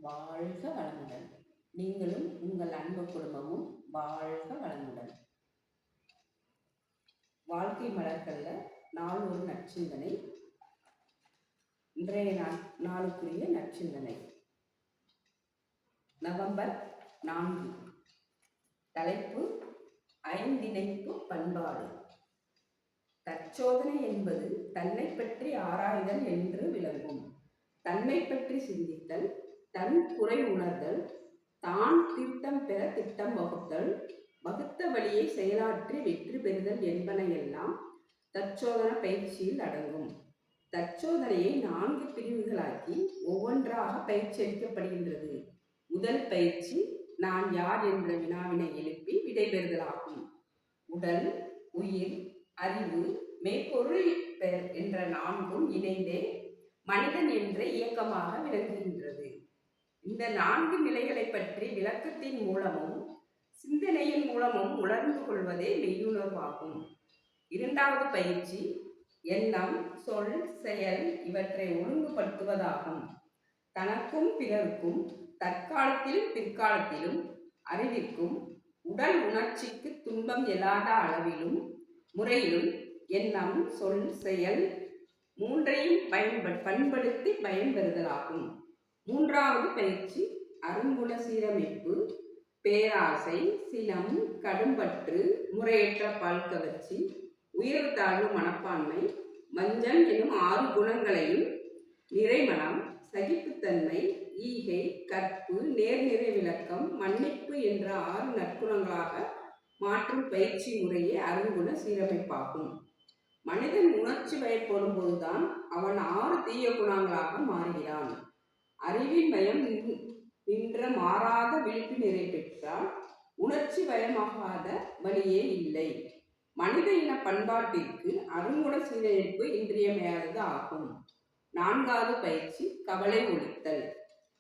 வாழ்க வளமுடன். நீங்களும் உங்கள் அன்பு குடும்பமும் வாழ்க வளமுடன். வாழ்க்கை மலர்கள்ல நாள் ஒரு நற்சிந்தனை. இன்றைய நாளுக்குரிய நற்சிந்தனை நவம்பர் 4. தலைப்பு ஐந்திணைப்பு பண்பாடு. தற்சோதனை என்பது தன்னை பற்றி ஆராய்தல் என்று விளங்கும். தன்னை பற்றி சிந்தித்தல், தன் குறை உணர்தல், தான் திருத்தம் பெற திட்டம் வகுத்தல், வகுத்த வழியை செயலாற்றி வெற்றி பெறுதல் என்பனையெல்லாம் தற்சோதனை பயிற்சியில் அடங்கும். தற்சோதனையை 4 பிரிவுகளாக்கி ஒவ்வொன்றாக பயிற்சி அளிக்கப்படுகின்றது. முதல் பயிற்சி நான் யார் என்ற வினாவினை எழுப்பி விடைபெறுதலாகும். உடல், உயிர், அறிவு, மெய்ப்பொருள் என்ற 4ம் இணைந்தே மனிதன் என்ற இயக்கமாக விளங்குகின்றது. இந்த 4 நிலைகளை பற்றி விளக்கத்தின் மூலமும் சிந்தனையின் மூலமும் உணர்ந்து கொள்வதே மெய்யுணர்வாகும். இரண்டாவது பயிற்சி எண்ணம், சொல், செயல் இவற்றை ஒழுங்குபடுத்துவதாகும். தனக்கும் பிறருக்கும், தற்காலத்திலும் பிற்காலத்திலும், அறிவிற்கும் உடல் உணர்ச்சிக்கு துன்பம் எழாத அளவிலும் முறையிலும் எண்ணம், சொல், செயல் 3ஐயும் பண்படுத்தி பயன்பெறுதலாகும். மூன்றாவது பயிற்சி அருங்குண சீரமைப்பு. பேராசை, சினம், கடும்பற்று, முறையற்ற பால்கவர்ச்சி, உயர்வு தாழ்வு மனப்பான்மை, வஞ்சம் எனும் 6 குணங்களையும் நிறைமனம், சகிப்புத்தன்மை, ஈகை, கற்பு, நேர்நிறை விளக்கம், மன்னிப்பு என்ற 6 நற்குணங்களாக மாற்றும் பயிற்சி முறையே அருங்குண சீரமைப்பாகும். மனிதன் உணர்ச்சி வயப்படும் போதுதான் அவன் 6 தீய குணங்களாக மாறுகிறான். அறிவின் மயம் நின்ற மாறாத விழிப்பு நிறை பெற்றால் உணர்ச்சி வயமாகாத வழியே இல்லை. மனித இன பண்பாட்டிற்கு அருங்குண சீரமைப்பு இன்றியமையாதது ஆகும். 4வது பயிற்சி கவலை ஒழித்தல்.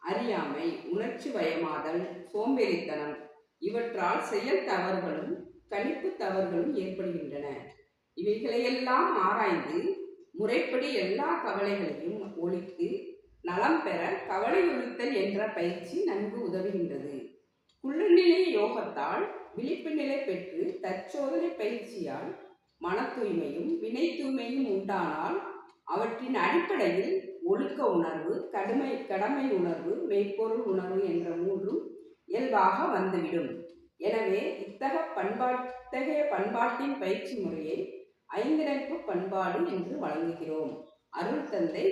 அறியாமை, உணர்ச்சி வயமாதல், சோம்பேறித்தனம் இவற்றால் செயல் தவறுகளும் கணிப்பு தவறுகளும் ஏற்படுகின்றன. இவைகளையெல்லாம் ஆராய்ந்து முறைப்படி எல்லா கவலைகளையும் ஒழித்து நலம் பெற கவலை ஒழித்தல் என்ற பயிற்சி நன்கு உதவுகின்றது. குள்ளநிலை யோகத்தால் விழிப்பு நிலை பெற்று தற்சோதனை பயிற்சியால் மன தூய்மையும் வினை தூய்மையும் உண்டானால் அவற்றின் அடிப்படையில் ஒழுக்க உணர்வு, கடமை உணர்வு, மெய்ப்பொருள் உணர்வு என்ற 3ம் இயல்பாக வந்துவிடும். எனவே இத்தகைய பண்பாட்டின் பயிற்சி முறையை ஐந்திணைப்பு பண்பாடு என்று வழங்குகிறோம். அருள் தந்தை